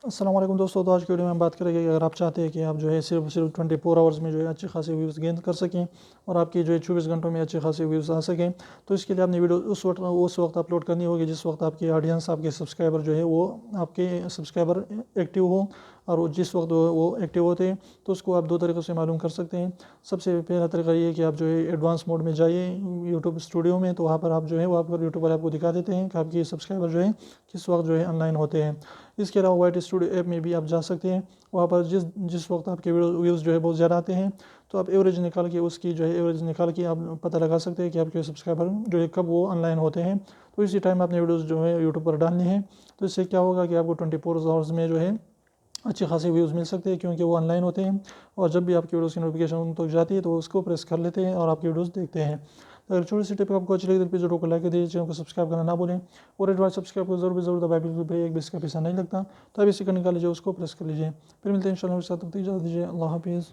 السلام علیکم دوستوں، تو آج کی ویڈیو میں ہم بات کریں گے کہ اگر آپ چاہتے ہیں کہ آپ جو ہے صرف 24 آورز میں جو ہے اچھے خاصے ویوز گین کر سکیں اور آپ کی جو ہے 24 گھنٹوں میں اچھے خاصے ویوز آ سکیں، تو اس کے لیے آپ نے ویڈیو اس وقت اپلوڈ کرنی ہوگی جس وقت آپ کی آڈینس، آپ کے سبسکرائبر جو ہے وہ آپ کے سبسکرائبر ایکٹیو ہو، اور جس وقت وہ ایکٹیو ہوتے ہیں تو اس کو آپ دو طریقوں سے معلوم کر سکتے ہیں۔ سب سے پہلا طریقہ یہ ہے کہ آپ جو ہے ایڈوانس موڈ میں جائیے یوٹیوب اسٹوڈیو میں، تو وہاں پر آپ جو ہے وہاں پر یوٹیوب پر آپ کو دکھا دیتے ہیں کہ آپ کے سبسکرائبر جو ہے کس وقت جو ہے آن لائن ہوتے ہیں۔ اس کے علاوہ وائٹ اسٹوڈیو ایپ میں بھی آپ جا سکتے ہیں، وہاں پر جس وقت آپ کے ویوز جو ہے بہت زیادہ آتے ہیں تو آپ ایوریج نکال کے اس کی جو ہے ایوریج نکال کے آپ پتہ لگا سکتے ہیں کہ آپ کے سبسکرائبر جو ہے کب وہ آن لائن ہوتے ہیں، تو اسی ٹائم آپ نے ویڈیوز جو ہے یوٹیوب پر ڈالنی ہے۔ تو اس سے کیا ہوگا کہ آپ کو 24 آورز میں جو ہے اچھے خاصے ویوز مل سکتے ہیں، کیونکہ وہ آن لائن ہوتے ہیں، اور جب بھی آپ کی ویڈیوز کی نوٹیفیکیشن ان تک جاتی ہے تو اس کو پریس کر لیتے ہیں اور آپ کی ویڈیوز دیکھتے ہیں۔ تو اگر چھوٹی سی ٹپ آپ کو اچھی لگے تو ویڈیو کو لائک کر دیجیے، چینل کو سبسکرائب کرنا نہ بھولیں، اور ایڈوانس سبسکرائب کو ضرور دبائیں، ایک بھی اس کا پیسہ نہیں لگتا، تو اب اسی کا نکال لیجیے، اس کو پریس کر لیجیے۔ پھر ملتے ہیں انشاءاللہ، میرے ساتھ اجازت دیجیے، اللہ حافظ۔